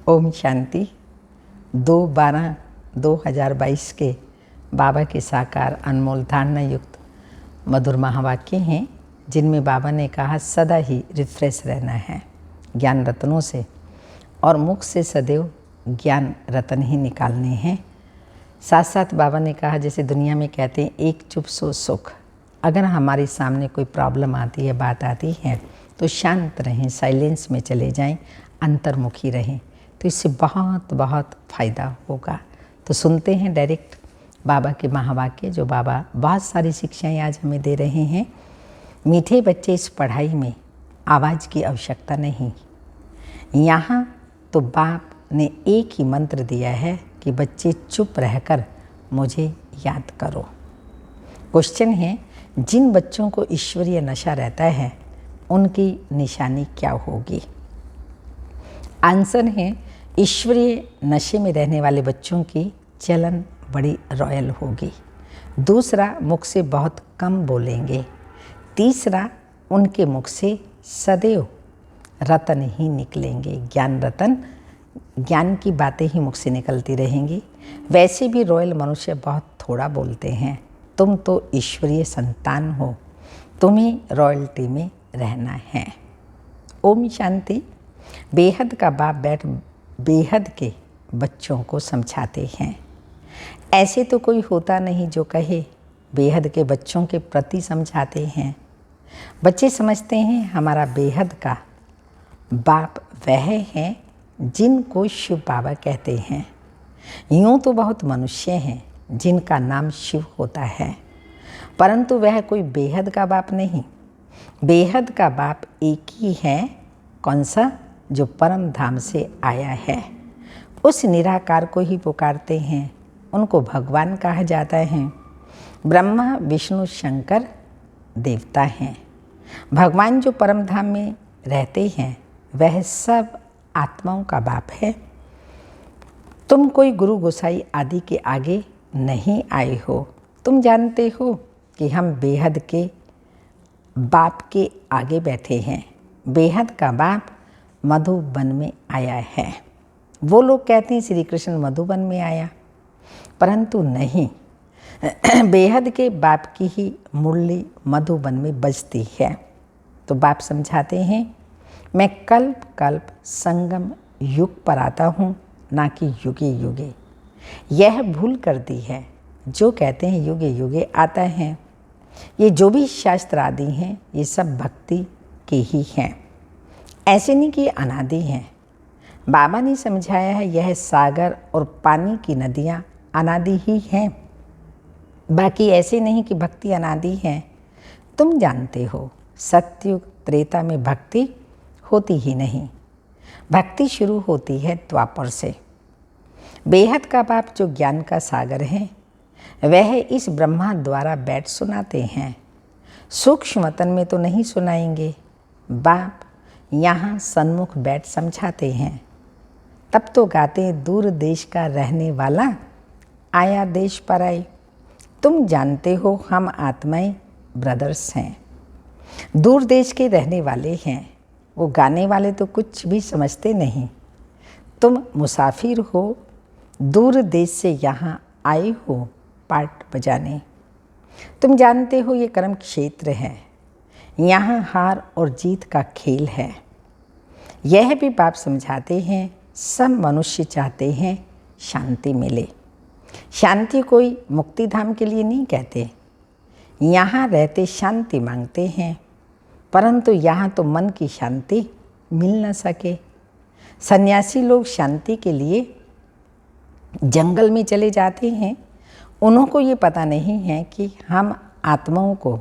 ओम शांति। 2/12/2022 के बाबा के साकार अनमोल धारणा युक्त मधुर महावाक्य हैं, जिनमें बाबा ने कहा सदा ही रिफ्रेश रहना है ज्ञान रत्नों से, और मुख से सदैव ज्ञान रत्न ही निकालने हैं। साथ साथ बाबा ने कहा, जैसे दुनिया में कहते हैं एक चुप सो सुख। अगर हमारे सामने कोई प्रॉब्लम आती है, बात आती है, तो शांत रहें, साइलेंस में चले जाएं, अंतर्मुखी रहें, तो इससे बहुत बहुत फ़ायदा होगा। तो सुनते हैं डायरेक्ट बाबा के महावाक्य, जो बाबा बहुत सारी शिक्षाएं आज हमें दे रहे हैं। मीठे बच्चे, इस पढ़ाई में आवाज़ की आवश्यकता नहीं। यहाँ तो बाप ने एक ही मंत्र दिया है कि बच्चे चुप रहकर मुझे याद करो। क्वेश्चन है, जिन बच्चों को ईश्वरीय नशा रहता है उनकी निशानी क्या होगी? आंसर है, ईश्वरीय नशे में रहने वाले बच्चों की चलन बड़ी रॉयल होगी। दूसरा, मुख से बहुत कम बोलेंगे। तीसरा, उनके मुख से सदैव रतन ही निकलेंगे, ज्ञान रतन, ज्ञान की बातें ही मुख से निकलती रहेंगी। वैसे भी रॉयल मनुष्य बहुत थोड़ा बोलते हैं। तुम तो ईश्वरीय संतान हो, तुम्हें रॉयल्टी में रहना है। ओम शांति। बेहद का बाप बैठ बेहद के बच्चों को समझाते हैं। ऐसे तो कोई होता नहीं जो कहे बेहद के बच्चों के प्रति समझाते हैं। बच्चे समझते हैं हमारा बेहद का बाप वह है जिनको शिव बाबा कहते हैं। यूँ तो बहुत मनुष्य हैं जिनका नाम शिव होता है, परंतु वह कोई बेहद का बाप नहीं। बेहद का बाप एक ही है। कौन सा? जो परम धाम से आया है। उस निराकार को ही पुकारते हैं, उनको भगवान कहा जाता है। ब्रह्मा विष्णु शंकर देवता हैं। भगवान जो परम धाम में रहते हैं वह सब आत्माओं का बाप है। तुम कोई गुरु गोसाई आदि के आगे नहीं आए हो। तुम जानते हो कि हम बेहद के बाप के आगे बैठे हैं। बेहद का बाप मधुबन में आया है। वो लोग कहते हैं श्री कृष्ण मधुबन में आया, परंतु नहीं, बेहद के बाप की ही मुरली मधुबन में बजती है। तो बाप समझाते हैं, मैं कल्प कल्प संगम युग पर आता हूँ, ना कि युगे युगे। यह भूल कर दी है जो कहते हैं युगे युगे आता है। ये जो भी शास्त्र आदि हैं ये सब भक्ति के ही हैं, ऐसे नहीं कि अनादि हैं। बाबा ने समझाया है यह सागर और पानी की नदियाँ अनादि ही हैं, बाकी ऐसे नहीं कि भक्ति अनादि है। तुम जानते हो सतयुग त्रेता में भक्ति होती ही नहीं। भक्ति शुरू होती है द्वापर से। बेहद का बाप जो ज्ञान का सागर है वह इस ब्रह्मा द्वारा बैठ सुनाते हैं। सूक्ष्म वतन में तो नहीं सुनाएंगे। बाप यहाँ सन्मुख बैठ समझाते हैं। तब तो गाते दूर देश का रहने वाला आया देश पर आए। तुम जानते हो हम आत्माएं ब्रदर्स हैं, दूर देश के रहने वाले हैं। वो गाने वाले तो कुछ भी समझते नहीं। तुम मुसाफिर हो, दूर देश से यहाँ आए हो पाट बजाने। तुम जानते हो ये कर्म क्षेत्र है, यहाँ हार और जीत का खेल है। यह भी बाप समझाते हैं, सब मनुष्य चाहते हैं शांति मिले। शांति कोई मुक्ति धाम के लिए नहीं कहते। यहाँ रहते शांति मांगते हैं, परंतु यहाँ तो मन की शांति मिल न सके। सन्यासी लोग शांति के लिए जंगल में चले जाते हैं। उन्हों को ये पता नहीं है कि हम आत्माओं को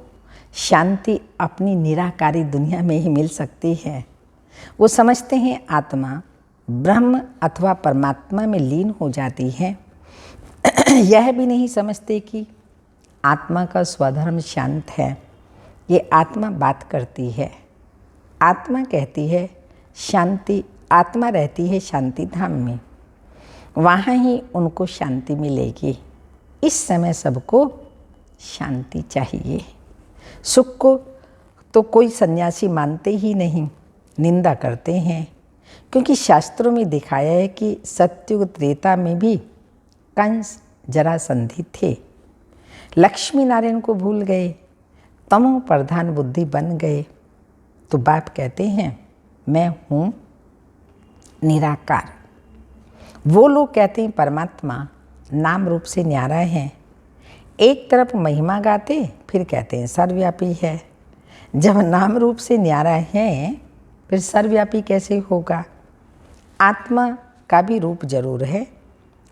शांति अपनी निराकारी दुनिया में ही मिल सकती है। वो समझते हैं आत्मा ब्रह्म अथवा परमात्मा में लीन हो जाती है। यह भी नहीं समझते कि आत्मा का स्वधर्म शांत है। ये आत्मा बात करती है, आत्मा कहती है शांति। आत्मा रहती है शांति धाम में, वहाँ ही उनको शांति मिलेगी। इस समय सबको शांति चाहिए। सुख को तो कोई सन्यासी मानते ही नहीं, निंदा करते हैं, क्योंकि शास्त्रों में दिखाया है कि सत्युग त्रेता में भी कंस जरासंधि थे, लक्ष्मी नारायण को भूल गए, तमो प्रधान बुद्धि बन गए। तो बाप कहते हैं मैं हूँ निराकार। वो लोग कहते हैं परमात्मा नाम रूप से न्यारा है। एक तरफ महिमा गाते फिर कहते हैं सर्वव्यापी है। जब नाम रूप से न्यारा है फिर सर्वव्यापी कैसे होगा? आत्मा का भी रूप जरूर है,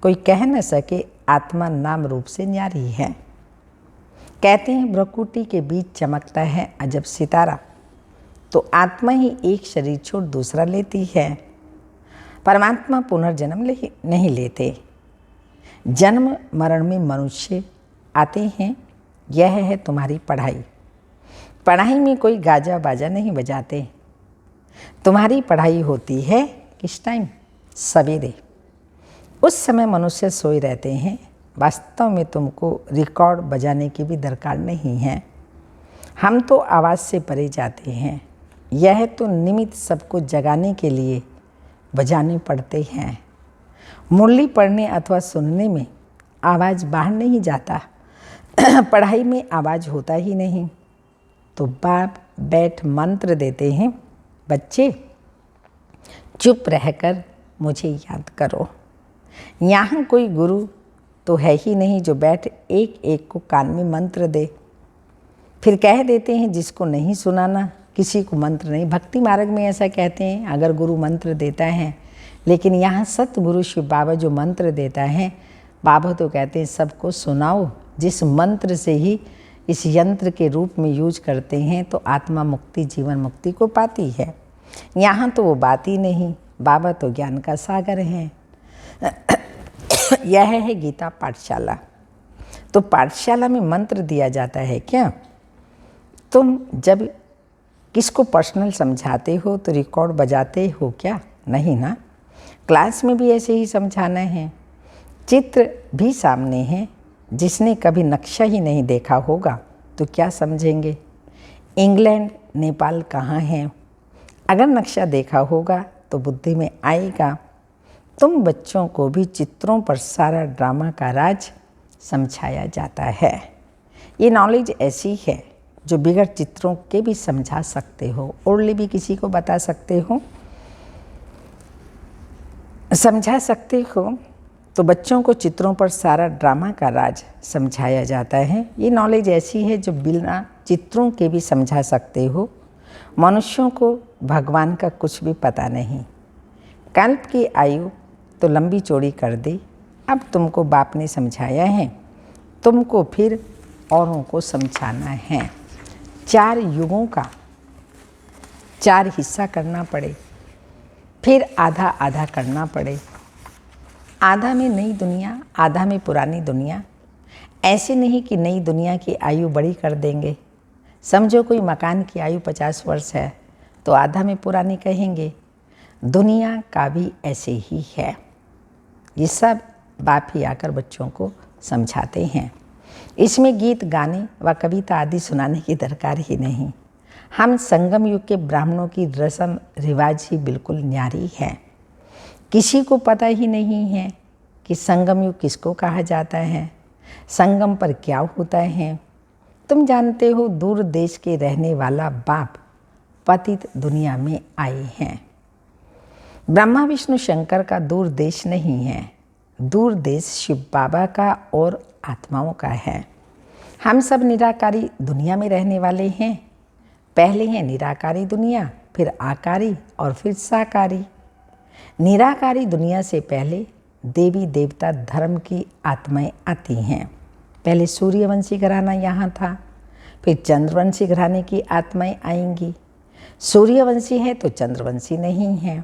कोई कह न सके आत्मा नाम रूप से न्यारी है। कहते हैं भ्रकुटी के बीच चमकता है अजब सितारा, तो आत्मा ही एक शरीर छोड़ दूसरा लेती है। परमात्मा पुनर्जन्म नहीं लेते, जन्म मरण में मनुष्य आते हैं। यह है तुम्हारी पढ़ाई। पढ़ाई में कोई गाजा बाजा नहीं बजाते। तुम्हारी पढ़ाई होती है किस टाइम? सवेरे। उस समय मनुष्य सोए रहते हैं। वास्तव में तुमको रिकॉर्ड बजाने की भी दरकार नहीं है। हम तो आवाज़ से परे जाते हैं। यह तो निमित्त सबको जगाने के लिए बजाने पड़ते हैं। मुरली पढ़ने अथवा सुनने में आवाज़ बाहर नहीं जाता, पढ़ाई में आवाज़ होता ही नहीं। तो बाप बैठ मंत्र देते हैं, बच्चे चुप रहकर मुझे याद करो। यहाँ कोई गुरु तो है ही नहीं जो बैठ एक एक को कान में मंत्र दे। फिर कह देते हैं जिसको नहीं सुनाना किसी को मंत्र नहीं। भक्ति मार्ग में ऐसा कहते हैं अगर गुरु मंत्र देता है, लेकिन यहाँ सतगुरु शिव बाबा जो मंत्र देता है, बाबा तो कहते हैं सबको सुनाओ। जिस मंत्र से ही इस यंत्र के रूप में यूज करते हैं तो आत्मा मुक्ति जीवन मुक्ति को पाती है। यहाँ तो वो बात ही नहीं। बाबा तो ज्ञान का सागर हैं। यह है गीता पाठशाला। तो पाठशाला में मंत्र दिया जाता है क्या? तुम जब किसको पर्सनल समझाते हो तो रिकॉर्ड बजाते हो क्या? नहीं ना। क्लास में भी ऐसे ही समझाना है। चित्र भी सामने है। जिसने कभी नक्शा ही नहीं देखा होगा तो क्या समझेंगे? इंग्लैंड नेपाल कहाँ है? अगर नक्शा देखा होगा तो बुद्धि में आएगा। तुम बच्चों को भी चित्रों पर सारा ड्रामा का राज समझाया जाता है। ये नॉलेज ऐसी है जो बिगड़ चित्रों के भी समझा सकते हो, ओरली भी किसी को बता सकते हो, समझा सकते हो। तो बच्चों को चित्रों पर सारा ड्रामा का राज समझाया जाता है। ये नॉलेज ऐसी है जो बिना चित्रों के भी समझा सकते हो। मनुष्यों को भगवान का कुछ भी पता नहीं। कल्प की आयु तो लंबी चौड़ी कर दी। अब तुमको बाप ने समझाया है, तुमको फिर औरों को समझाना है। 4 युगों का 4 हिस्सा करना पड़े, फिर आधा आधा करना पड़े। आधा में नई दुनिया, आधा में पुरानी दुनिया। ऐसे नहीं कि नई दुनिया की आयु बड़ी कर देंगे। समझो कोई मकान की आयु 50 वर्ष है तो आधा में पुरानी कहेंगे। दुनिया का भी ऐसे ही है। ये सब बाप ही आकर बच्चों को समझाते हैं। इसमें गीत गाने व कविता आदि सुनाने की दरकार ही नहीं। हम संगम युग के ब्राह्मणों की रस्म रिवाज ही बिल्कुल न्यारी है। किसी को पता ही नहीं है कि संगम युग किसको कहा जाता है, संगम पर क्या होता है। तुम जानते हो दूर देश के रहने वाला बाप पतित दुनिया में आए हैं। ब्रह्मा विष्णु शंकर का दूर देश नहीं है, दूर देश शिव बाबा का और आत्माओं का है। हम सब निराकारी दुनिया में रहने वाले हैं। पहले है निराकारी दुनिया, फिर आकारी और फिर साकारी। निराकारी दुनिया से पहले देवी देवता धर्म की आत्माएं आती हैं। पहले सूर्यवंशी घराना यहाँ था, फिर चंद्रवंशी घराने की आत्माएं आएंगी। सूर्यवंशी है तो चंद्रवंशी नहीं है।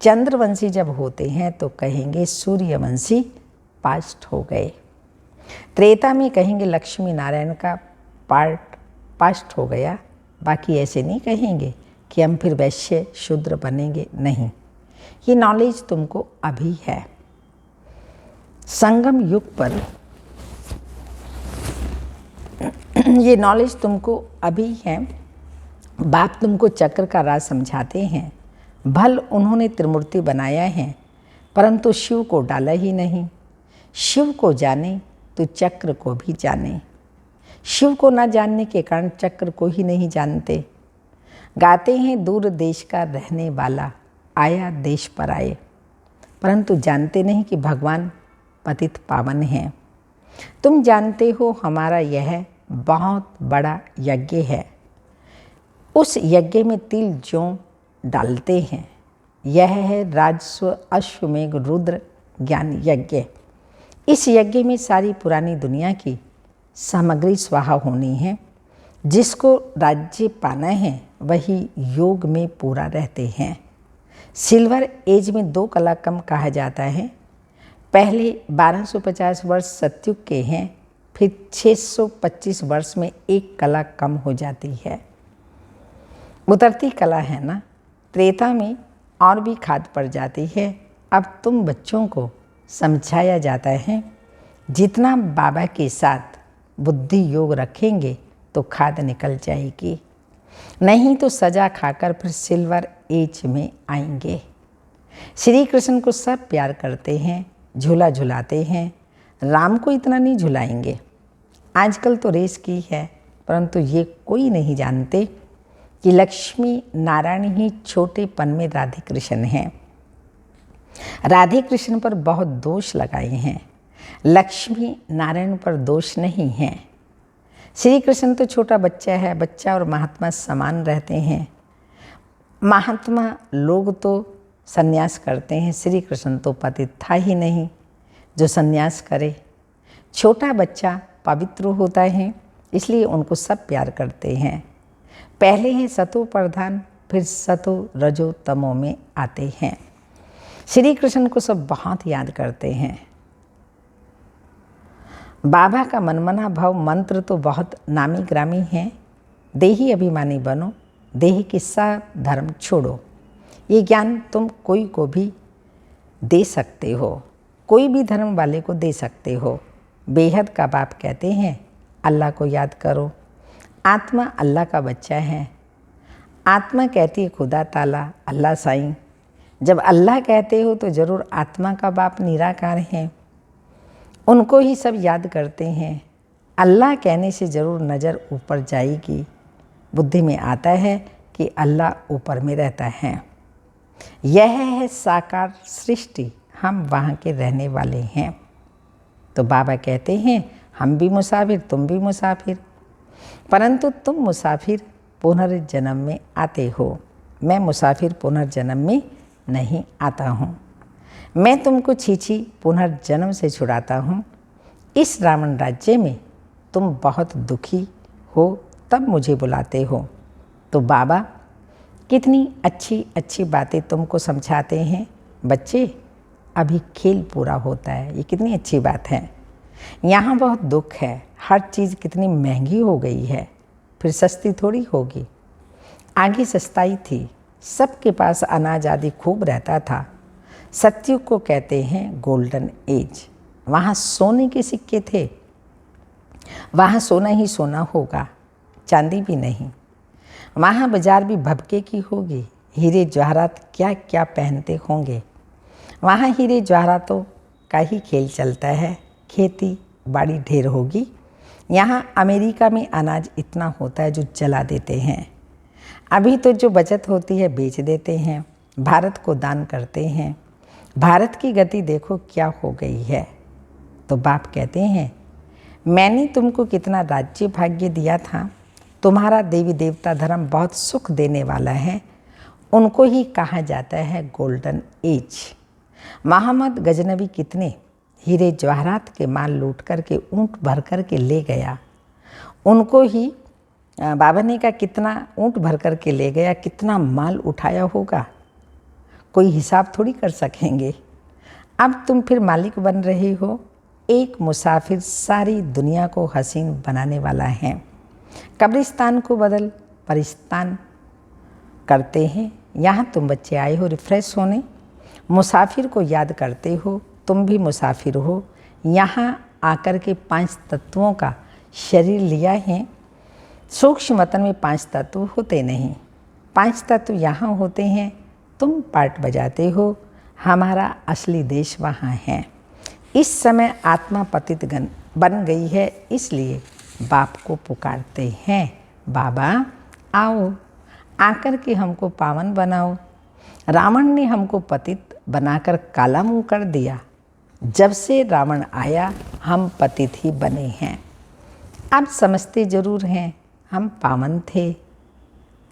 चंद्रवंशी जब होते हैं तो कहेंगे सूर्यवंशी पास्ट हो गए। त्रेता में कहेंगे लक्ष्मी नारायण का पार्ट पास्ट हो गया। बाकी ऐसे नहीं कहेंगे कि हम फिर वैश्य शूद्र बनेंगे, नहीं। ये नॉलेज तुमको अभी है। संगम युग पर ये नॉलेज तुमको अभी है। बाप तुमको चक्र का राज समझाते हैं। भल उन्होंने त्रिमूर्ति बनाया है, परंतु शिव को डाला ही नहीं। शिव को जाने तो चक्र को भी जाने। शिव को न जानने के कारण चक्र को ही नहीं जानते। गाते हैं दूर देश का रहने वाला, आया देश पर आए, परंतु जानते नहीं कि भगवान पतित पावन हैं। तुम जानते हो हमारा यह बहुत बड़ा यज्ञ है। उस यज्ञ में तिल जौ डालते हैं। यह है राजस्व अश्वमेघ रुद्र ज्ञान यज्ञ। इस यज्ञ में सारी पुरानी दुनिया की सामग्री स्वाहा होनी है। जिसको राज्य पाना है वही योग में पूरा रहते हैं। सिल्वर एज में 2 कला कम कहा जाता है। पहले 1250 वर्ष सतयुग के हैं, फिर 625 वर्ष में 1 कला कम हो जाती है। उतरती कला है ना। त्रेता में और भी खाद पड़ जाती है। अब तुम बच्चों को समझाया जाता है, जितना बाबा के साथ बुद्धि योग रखेंगे तो खाद निकल जाएगी, नहीं तो सजा खाकर फिर सिल्वर एज में आएंगे। श्री कृष्ण को सब प्यार करते हैं, झूला झुलाते हैं। राम को इतना नहीं झुलाएंगे। आजकल तो रेस की है, परंतु ये कोई नहीं जानते कि लक्ष्मी नारायण ही छोटेपन में राधे कृष्ण हैं। राधे कृष्ण पर बहुत दोष लगाए हैं, लक्ष्मी नारायण पर दोष नहीं है। श्री कृष्ण तो छोटा बच्चा है, बच्चा और महात्मा समान रहते हैं। महात्मा लोग तो संन्यास करते हैं, श्री कृष्ण तो पतित था ही नहीं जो संन्यास करे। छोटा बच्चा पवित्र होता है, इसलिए उनको सब प्यार करते हैं। पहले हैं सतो प्रधान, फिर सतो रजो तमो में आते हैं। श्री कृष्ण को सब बहुत याद करते हैं। बाबा का मनमना भाव मंत्र तो बहुत नामी ग्रामी है। देही अभिमानी बनो, देह की सब धर्म छोड़ो। ये ज्ञान तुम कोई को भी दे सकते हो, कोई भी धर्म वाले को दे सकते हो। बेहद का बाप कहते हैं अल्लाह को याद करो। आत्मा अल्लाह का बच्चा है। आत्मा कहती है खुदा ताला, अल्लाह साईं। जब अल्लाह कहते हो तो ज़रूर आत्मा का बाप निराकार है, उनको ही सब याद करते हैं। अल्लाह कहने से ज़रूर नज़र ऊपर जाएगी। बुद्धि में आता है कि अल्लाह ऊपर में रहता है। यह है साकार सृष्टि, हम वहाँ के रहने वाले हैं। तो बाबा कहते हैं हम भी मुसाफिर, तुम भी मुसाफिर, परंतु तुम मुसाफिर पुनर्जन्म में आते हो। मैं मुसाफिर पुनर्जन्म में नहीं आता हूँ। मैं तुमको छीछी पुनर्जन्म से छुड़ाता हूँ। इस रावण राज्य में तुम बहुत दुखी हो, तब मुझे बुलाते हो। तो बाबा कितनी अच्छी अच्छी बातें तुमको समझाते हैं। बच्चे अभी खेल पूरा होता है, ये कितनी अच्छी बात है। यहाँ बहुत दुख है, हर चीज़ कितनी महंगी हो गई है, फिर सस्ती थोड़ी होगी। आगे सस्ताई थी, सबके पास अनाज आदि खूब रहता था। सतयुग को कहते हैं गोल्डन एज। वहाँ सोने के सिक्के थे, वहाँ सोना ही सोना होगा, चांदी भी नहीं। वहाँ बाजार भी भभके की होगी, हीरे जवाहरात क्या क्या पहनते होंगे। वहाँ हीरे जवाहरातों का ही खेल चलता है, खेती बाड़ी ढेर होगी। यहाँ अमेरिका में अनाज इतना होता है जो जला देते हैं। अभी तो जो बचत होती है बेच देते हैं, भारत को दान करते हैं। भारत की गति देखो क्या हो गई है। तो बाप कहते हैं मैंने तुमको कितना राज्य भाग्य दिया था। तुम्हारा देवी देवता धर्म बहुत सुख देने वाला है, उनको ही कहा जाता है गोल्डन एज। मोहम्मद गजनबी कितने हीरे जवाहरात के माल लूट करके ऊँट भर कर के ले गया, उनको ही बाबा ने कहा कितना ऊँट भर कर के ले गया, कितना माल उठाया होगा, कोई हिसाब थोड़ी कर सकेंगे। अब तुम फिर मालिक बन रहे हो। एक मुसाफिर सारी दुनिया को हसीन बनाने वाला है। कब्रिस्तान को बदल परिस्तान करते हैं। यहाँ तुम बच्चे आए हो रिफ्रेश होने, मुसाफिर को याद करते हो। तुम भी मुसाफिर हो, यहाँ आकर के 5 तत्वों का शरीर लिया है। सूक्ष्म वतन में 5 तत्व होते नहीं, 5 तत्व यहाँ होते हैं। तुम पार्ट बजाते हो, हमारा असली देश वहाँ है। इस समय आत्मा पतित बन गई है, इसलिए बाप को पुकारते हैं, बाबा आओ, आकर के हमको पावन बनाओ। रावण ने हमको पतित बनाकर काला मुंह कर दिया। जब से रावण आया हम पतित ही बने हैं। आप समझते जरूर हैं हम पावन थे,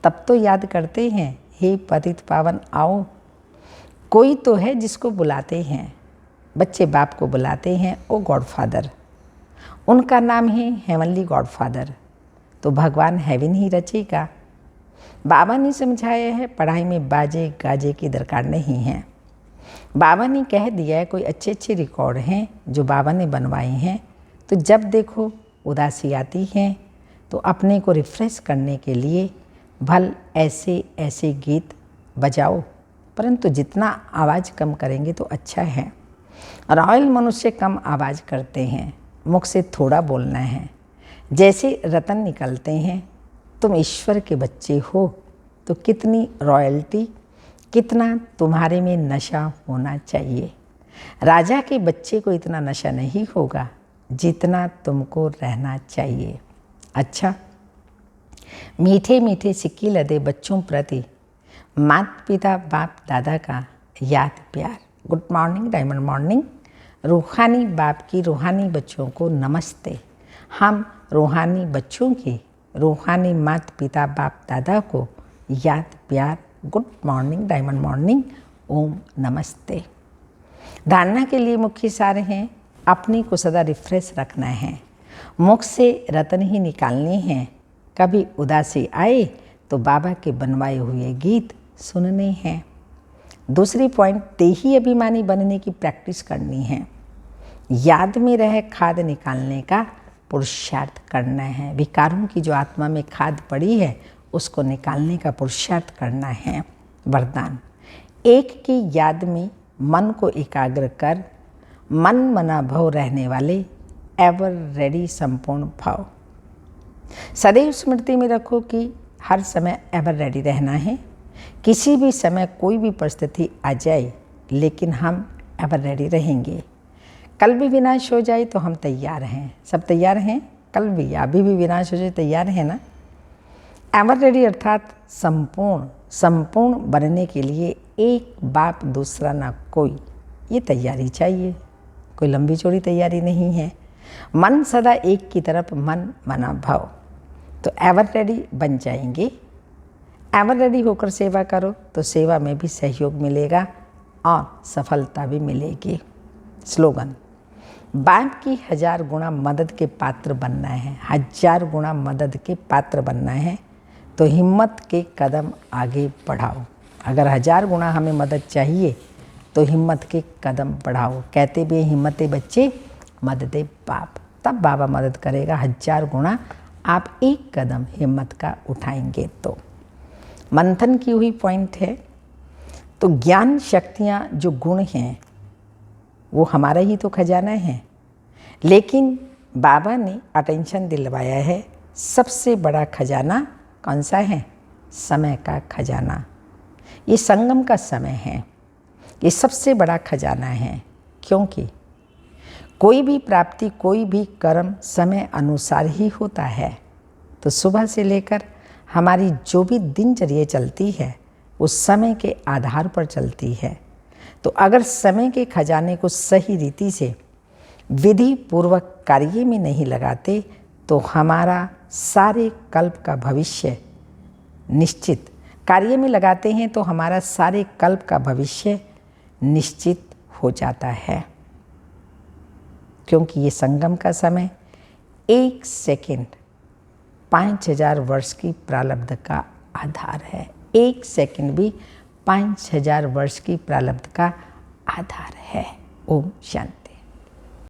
तब तो याद करते हैं, हे पतित पावन आओ। कोई तो है जिसको बुलाते हैं, बच्चे बाप को बुलाते हैं, ओ गॉडफादर। उनका नाम है हेवनली गॉडफादर। तो भगवान हेवन ही रचेगा। बाबा ने समझाया है पढ़ाई में बाजे गाजे की दरकार नहीं है। बाबा ने कह दिया है कोई अच्छे अच्छे रिकॉर्ड हैं जो बाबा ने बनवाए हैं, तो जब देखो उदासी आती है तो अपने को रिफ्रेश करने के लिए भल ऐसे ऐसे गीत बजाओ, परंतु जितना आवाज़ कम करेंगे तो अच्छा है। रॉयल मनुष्य कम आवाज़ करते हैं, मुख से थोड़ा बोलना है। जैसे रतन निकलते हैं, तुम ईश्वर के बच्चे हो तो कितनी रॉयल्टी, कितना तुम्हारे में नशा होना चाहिए। राजा के बच्चे को इतना नशा नहीं होगा जितना तुमको रहना चाहिए। अच्छा, मीठे मीठे सिक्के लदे बच्चों प्रति माता पिता बाप दादा का याद प्यार। Good morning, diamond morning. रूहानी बाप की रूहानी बच्चों को नमस्ते। हम रूहानी बच्चों की रूहानी माता पिता बाप दादा को याद प्यार। गुड मॉर्निंग, डायमंड मॉर्निंग, ओम नमस्ते। धारणा के लिए मुख्य सार हैं, अपने को सदा रिफ्रेश रखना है, मुख से रतन ही निकालने हैं। कभी उदासी आए तो बाबा के बनवाए हुए गीत सुनने हैं। दूसरी पॉइंट, देही अभिमानी बनने की प्रैक्टिस करनी है। याद में रह खाद निकालने का पुरुषार्थ करना है। विकारों की जो आत्मा में खाद पड़ी है उसको निकालने का पुरुषार्थ करना है। वरदान, एक की याद में मन को एकाग्र कर मन मना भव रहने वाले एवर रेडी संपूर्ण भाव। सदैव स्मृति में रखो कि हर समय एवर रेडी रहना है। किसी भी समय कोई भी परिस्थिति आ जाए लेकिन हम एवर रेडी रहेंगे। कल भी विनाश हो जाए तो हम तैयार हैं। सब तैयार हैं, कल भी अभी भी विनाश हो जाए तैयार हैं ना। एवर रेडी अर्थात संपूर्ण बनने के लिए एक बाप दूसरा ना कोई, ये तैयारी चाहिए। कोई लंबी चौड़ी तैयारी नहीं है। मन सदा एक की तरफ मन मना भाव, तो एवर रेडी बन जाएंगे। एवर रेडी होकर सेवा करो तो सेवा में भी सहयोग मिलेगा और सफलता भी मिलेगी। स्लोगन, बाप की 1000 गुना मदद के पात्र बनना है। 1000 गुना मदद के पात्र बनना है तो हिम्मत के कदम आगे बढ़ाओ। अगर 1000 गुना हमें मदद चाहिए तो हिम्मत के कदम बढ़ाओ। कहते भी हिम्मते बच्चे मददे बाप, तब बाबा मदद करेगा। 1000 गुना आप एक कदम हिम्मत का उठाएंगे तो। मंथन की हुई पॉइंट है, तो ज्ञान शक्तियाँ जो गुण हैं वो हमारा ही तो खजाना है, लेकिन बाबा ने अटेंशन दिलवाया है सबसे बड़ा खजाना कौन सा है? समय का खजाना। ये संगम का समय है, ये सबसे बड़ा खजाना है। क्योंकि कोई भी प्राप्ति, कोई भी कर्म समय अनुसार ही होता है। तो सुबह से लेकर हमारी जो भी दिनचर्या चलती है उस समय के आधार पर चलती है। तो अगर समय के खजाने को सही रीति से विधि पूर्वक कार्य में नहीं लगाते तो हमारा सारे कल्प का भविष्य निश्चित, कार्य में लगाते हैं तो हमारा सारे कल्प का भविष्य निश्चित हो जाता है। क्योंकि ये संगम का समय 1 सेकंड 5000 वर्ष की प्रारब्ध का आधार है। 1 सेकंड भी 5000 वर्ष की प्रारब्ध का आधार है। ओम शांति।